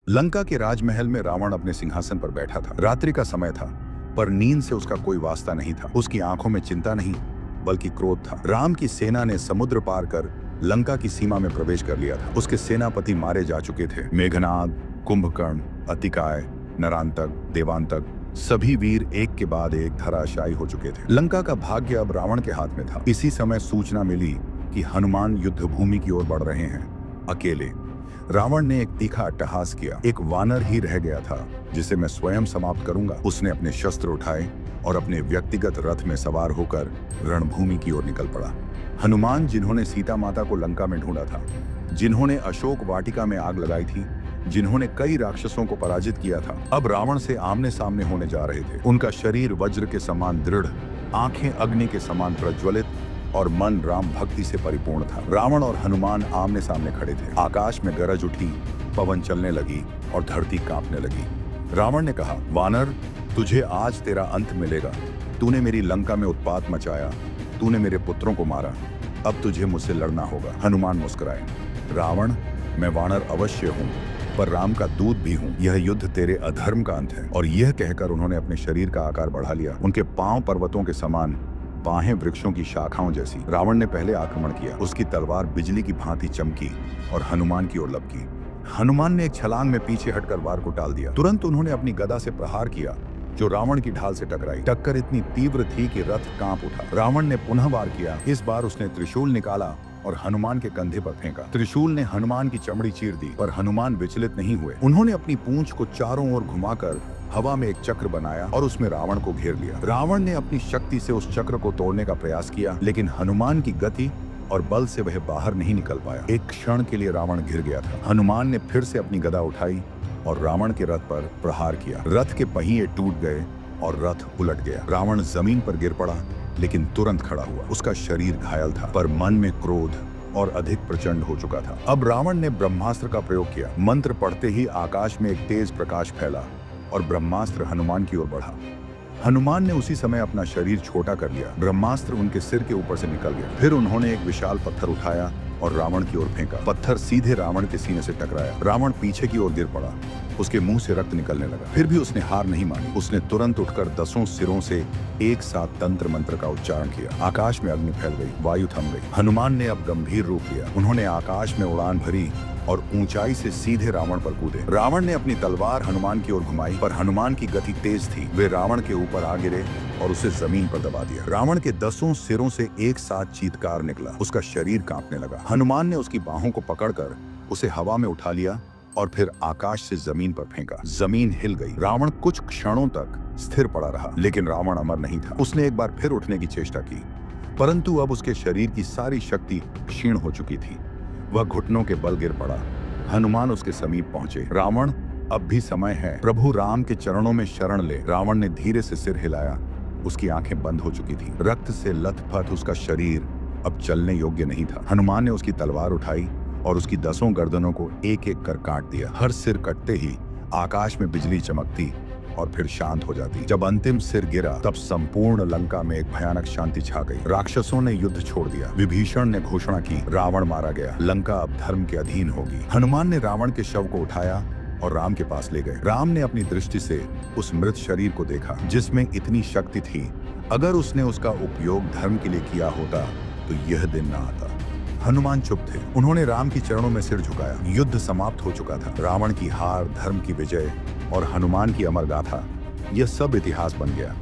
लंका के राजमहल में रावण अपने सिंहासन पर बैठा था। रात्रि का समय था, पर नींद से उसका कोई वास्ता नहीं था। उसकी आंखों में चिंता नहीं बल्कि क्रोध था। राम की सेना ने समुद्र पार कर लंका की सीमा में प्रवेश कर लिया था। उसके सेनापति मारे जा चुके थे। मेघनाद, कुंभकर्ण, अतिकाय, नरांतक, देवांतक, सभी वीर एक के बाद एक धराशायी हो चुके थे। लंका का भाग्य अब रावण के हाथ में था। इसी समय सूचना मिली कि हनुमान युद्ध भूमि की ओर बढ़ रहे हैं, अकेले। रावण ने एक तीखा अट्टहास किया। एक वानर ही रह गया था जिसे मैं स्वयं समाप्त करूंगा। उसने अपने शस्त्र उठाए और अपने व्यक्तिगत रथ में सवार होकर रणभूमि की ओर निकल पड़ा। हनुमान, जिन्होंने सीता माता को लंका में ढूंढा था, जिन्होंने अशोक वाटिका में आग लगाई थी, जिन्होंने कई राक्षसों को पराजित किया था, अब रावण से आमने सामने होने जा रहे थे। उनका शरीर वज्र के समान दृढ़, आंखें अग्नि के समान प्रज्वलित और मन राम भक्ति से परिपूर्ण था। रावण और हनुमान आमने सामने खड़े थे। आकाश में गरज उठी, पवन चलने लगी और धरती कांपने लगी। रावण ने कहा, वानर, तुझे आज तेरा अंत मिलेगा। तूने मेरी लंका में उत्पात मचाया, तूने मेरे पुत्रों को मारा, अब तुझे मुझसे लड़ना होगा। हनुमान मुस्कुराए, रावण, मैं वानर अवश्य हूँ, पर राम का दूत भी हूँ। यह युद्ध तेरे अधर्म का अंत है। और यह कहकर उन्होंने अपने शरीर का आकार बढ़ा लिया। उनके पांव पर्वतों के समान, बाहें वृक्षों की शाखाओं जैसी। रावण ने पहले आक्रमण किया। उसकी तलवार बिजली की भांति चमकी और हनुमान की ओर लपकी। हनुमान ने एक छलांग में पीछे हटकर वार को टाल दिया। तुरंत उन्होंने अपनी गदा से प्रहार किया, जो रावण की ढाल से टकराई। टक्कर इतनी तीव्र थी कि रथ कांप उठा। रावण ने पुनः वार किया। इस बार उसने त्रिशूल निकाला और हनुमान के कंधे पर फेंका। त्रिशूल ने हनुमान की चमड़ी चीर दी, पर हनुमान विचलित नहीं हुए। उन्होंने अपनी पूंछ को चारों ओर घुमाकर हवा में एक चक्र बनाया और उसमें रावण को घेर लिया। रावण ने अपनी शक्ति से उस चक्र को तोड़ने का प्रयास किया, लेकिन हनुमान की गति और बल से वह बाहर नहीं निकल पाया। एक क्षण के लिए रावण घिर गया था। हनुमान ने फिर से अपनी गदा उठाई और रावण के रथ पर प्रहार किया। रथ के पहिए टूट गए और रथ उलट गया। रावण जमीन पर गिर पड़ा, लेकिन तुरंत खड़ा हुआ। उसका शरीर घायल था, पर मन में क्रोध और अधिक प्रचंड हो चुका था। अब रावण ने ब्रह्मास्त्र का प्रयोग किया। मंत्र पढ़ते ही आकाश में एक तेज प्रकाश फैला और ब्रह्मास्त्र हनुमान की ओर बढ़ा। हनुमान ने उसी समय अपना शरीर छोटा कर लिया। ब्रह्मास्त्र उनके सिर के ऊपर से निकल गया। फिर उन्होंने एक विशाल पत्थर उठाया और रावण की ओर फेंका। पत्थर सीधे रावण के सीने से टकराया। रावण पीछे की ओर गिर पड़ा। उसके मुंह से रक्त निकलने लगा। फिर भी उसने हार नहीं मानी। उसने तुरंत उठकर 10 सिरों से एक साथ तंत्र मंत्र का उच्चारण किया। आकाश में अग्नि फैल गई, वायु थम गई। हनुमान ने अब गंभीर रूप लिया। उन्होंने आकाश में उड़ान भरी और ऊंचाई से सीधे रावण पर कूदे। रावण ने अपनी तलवार हनुमान की ओर घुमाई, पर हनुमान की गति तेज थी। वे रावण के ऊपर आ गिरे और उसे जमीन पर दबा दिया। रावण के 10 सिरों से एक साथ चीत्कार निकला। उसका शरीर कांपने लगा। हनुमान ने उसकी बाहों को पकड़कर उसे हवा में उठा लिया और फिर आकाश से जमीन पर फेंका। जमीन हिल गई। रावण कुछ क्षणों तक स्थिर पड़ा रहा, लेकिन रावण अमर नहीं था। उसने एक बार फिर उठने की चेष्टा की, परंतु अब उसके शरीर की सारी शक्ति क्षीण हो चुकी थी। वह घुटनों के बल गिर पड़ा। हनुमान उसके समीप पहुंचे। रावण, अब भी समय है। प्रभु राम के चरणों में शरण ले। रावण ने धीरे से सिर हिलाया। उसकी आंखें बंद हो चुकी थी। रक्त से लथपथ उसका शरीर अब चलने योग्य नहीं था। हनुमान ने उसकी तलवार उठाई और उसकी 10 गर्दनों को एक एक कर काट दिया। हर सिर कटते ही आकाश में बिजली चमकती और फिर शांत हो जाती। जब अंतिम सिर गिरा, तब संपूर्ण लंका में एक भयानक शांति छा गई। राक्षसों ने युद्ध छोड़ दिया। विभीषण ने घोषणा की, रावण मारा गया, लंका अब धर्म के अधीन होगी। हनुमान ने रावण के शव को उठाया और राम के पास ले गए। राम ने अपनी दृष्टि से उस मृत शरीर को देखा, जिसमें इतनी शक्ति थी। अगर उसने उसका उपयोग धर्म के लिए किया होता तो यह दिन न आता। हनुमान चुप थे। उन्होंने राम की चरणों में सिर झुकाया। युद्ध समाप्त हो चुका था। रावण की हार, धर्म की विजय और हनुमान की अमर गाथा, यह सब इतिहास बन गया।